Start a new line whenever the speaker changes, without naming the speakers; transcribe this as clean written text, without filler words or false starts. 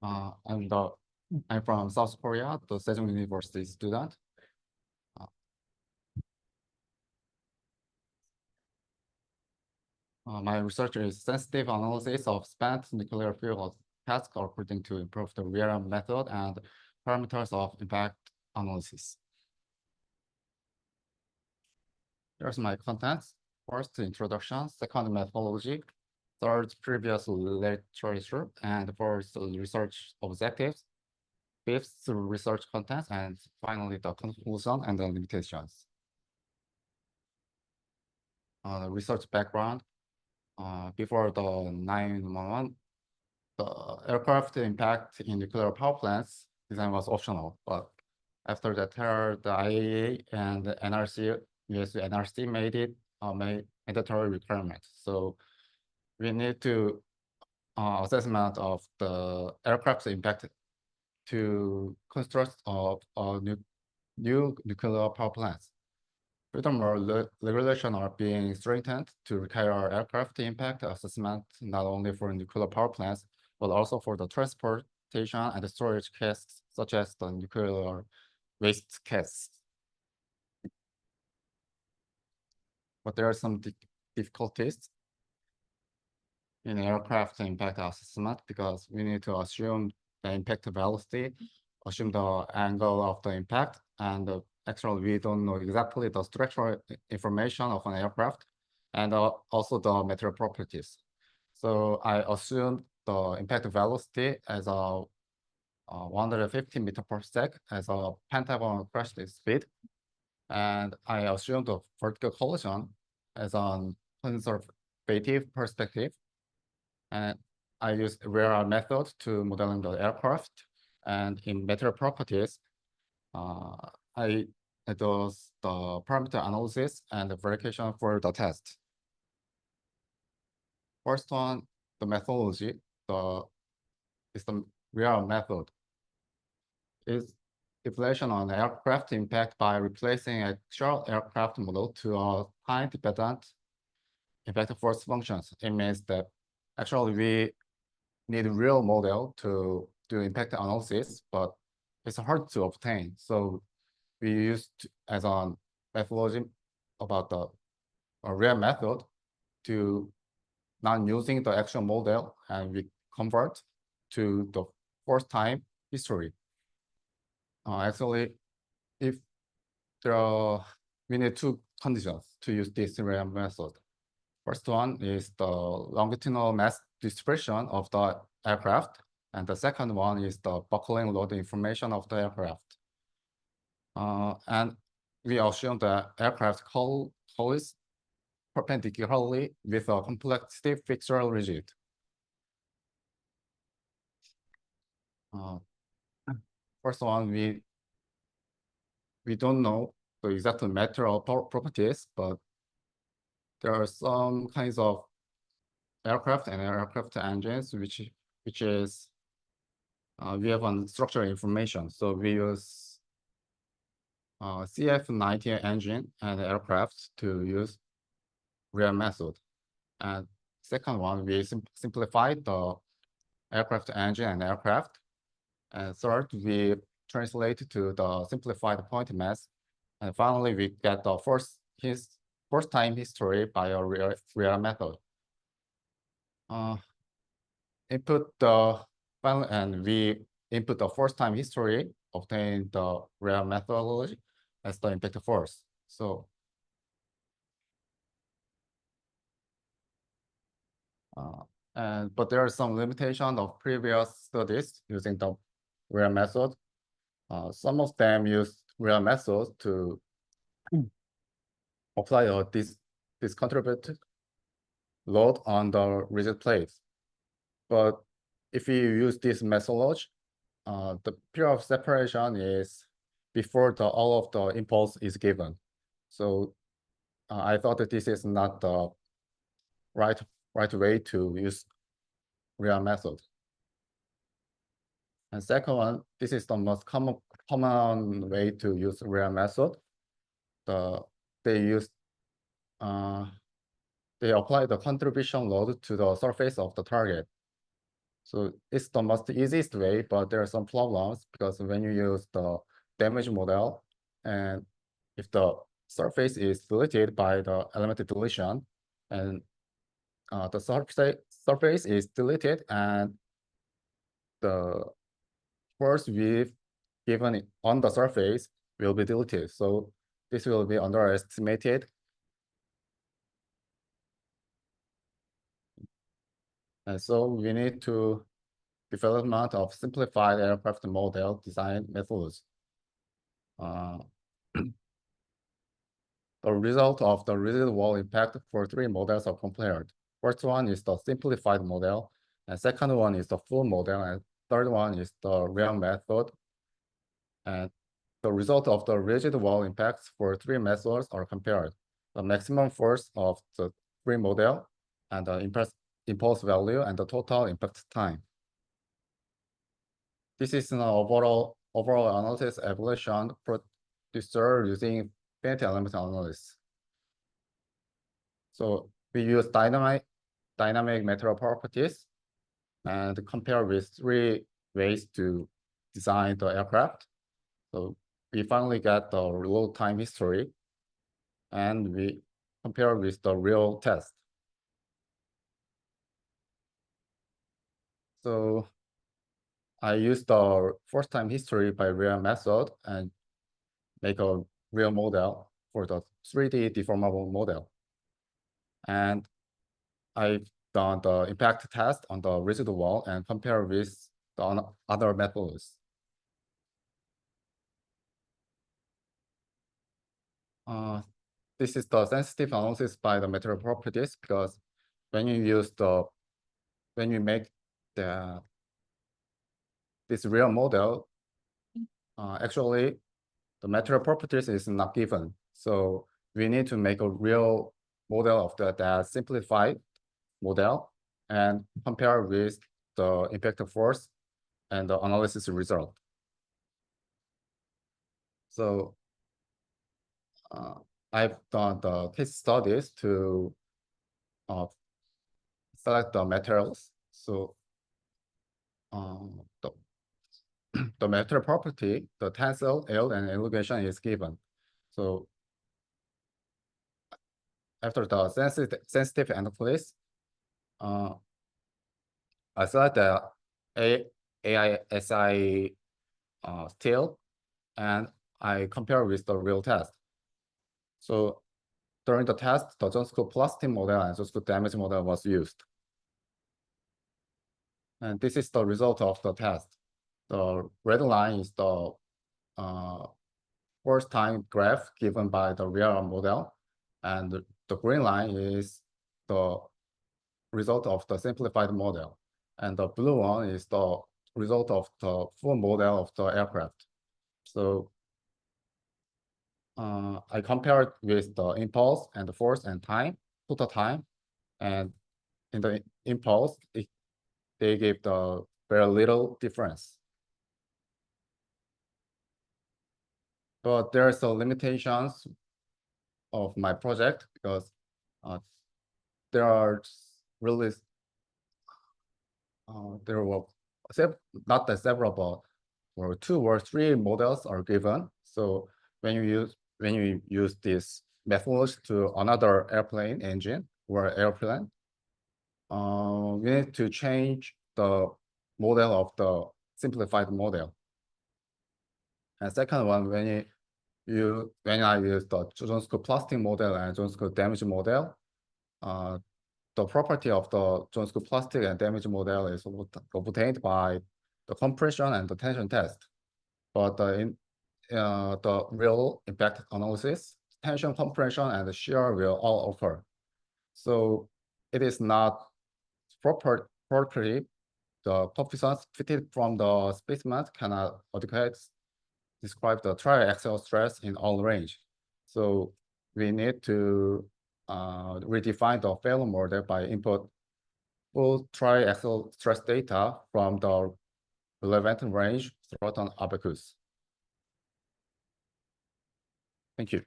I'm from South Korea, the Sejong University student. My research is sensitive analysis of spent nuclear fuel tasks according to improve the real method and parameters of impact analysis. Here's my contents. First, introduction. Second, methodology. Third, previous literature. And fourth, research objectives. Fifth, research contents. And finally, the conclusion and the limitations. Research background. Before the 911, the aircraft impact in nuclear power plants design was optional, but after the terror, the IAEA and the NRC, US NRC made it mandatory requirement. So we need to assessment of the aircraft's impact to construct of new nuclear power plants. Furthermore, regulations are being strengthened to require aircraft impact assessment not only for nuclear power plants, but also for the transportation and the storage casks, such as the nuclear waste casks. But there are some difficulties in aircraft impact assessment because we need to assume the impact velocity, assume the angle of the impact, and actually we don't know exactly the structural information of an aircraft and also the material properties. So I assumed the impact velocity as a 150 meter per sec as a pentagonal crash speed. And I assumed the vertical collision as an conservative perspective. And I used real method to modeling the aircraft. And in material properties, I does the parameter analysis and the verification for the test. First one, the methodology, is the real method. Is evaluation on aircraft impact by replacing actual aircraft model to a time-dependent impact force functions. It means that actually we need a real model to do impact analysis, but it's hard to obtain. So we used as a methodology about the real method to not using the actual model, and we convert to the first time history. Actually, if there are, we need two conditions to use this real method. First one is the longitudinal mass distribution of the aircraft, and the second one is the buckling load information of the aircraft. And we assume the aircraft collides perpendicularly with a complex stiff fixture rigid. First one, we don't know the exact material properties, but there are some kinds of aircraft and aircraft engines which is we have on structural information. So we use CF-90 engine and aircraft to use real method. And second one, we simplified the aircraft engine and aircraft. And third, we translate to the simplified point mass. And finally, we get the first time history by a real method. Input the final, and we input the first time history, obtain the real methodology as the impact force. So but there are some limitations of previous studies using the real method. Some of them use real methods to apply this contributed load on the rigid plates. But if you use this methodology, the period of separation is before all of the impulse is given. So I thought that this is not the right way to use real method. And second one, this is the most common way to use real method. They apply the contribution load to the surface of the target. So it's the most easiest way, but there are some problems because when you use the damage model, and if the surface is deleted by the element deletion, and the surface is deleted, and the force we've given on the surface will be deleted. So this will be underestimated. And so we need to development of simplified aircraft model design methods. The result of the rigid wall impact for three models are compared. First one is the simplified model, and second one is the full model, and third one is the real method. And the result of the rigid wall impacts for three methods are compared. The maximum force of the three model, and the impulse value, and the total impact time. This is an overall analysis evaluation producer using finite element analysis. So we use dynamic material properties and compare with three ways to design the aircraft. So we finally get the load time history, and we compare with the real test. So I used the first time history by real method and make a real model for the 3D deformable model. And I've done the impact test on the rigid wall and compare with the other methods. This is the sensitive analysis by the material properties, because when you make this real model, actually the material properties is not given. So we need to make a real model of that simplified model and compare with the impact force and the analysis result. So I've done the case studies to select the materials. So the material property, the tensile, yield, and elongation is given. So after the sensitive analysis, I select the AISI steel, and I compare with the real test. So during the test, the Jonsung plastic model and Jonsung damage model was used. And this is the result of the test. The red line is the first time graph given by the real model, and the green line is the result of the simplified model, and the blue one is the result of the full model of the aircraft. So I compared with the impulse and the force and time, total time, and in the impulse, they gave the very little difference. But there are some limitations of my project, because there are really there were not that several, but or 2 or 3 models are given. So when you use this methods to another airplane engine or airplane, we need to change the model of the simplified model. And second one, when I use the Jonsung plastic model and Jonsung damage model, the property of the Jonsung plastic and damage model is obtained by the compression and the tension test. But in the real impact analysis, tension, compression, and shear will all occur. So it is not properly the coefficients fitted from the specimen cannot adequately describe the triaxial stress in all range. So we need to redefine the failure model by input full triaxial stress data from the relevant range throughout an abacus. Thank you.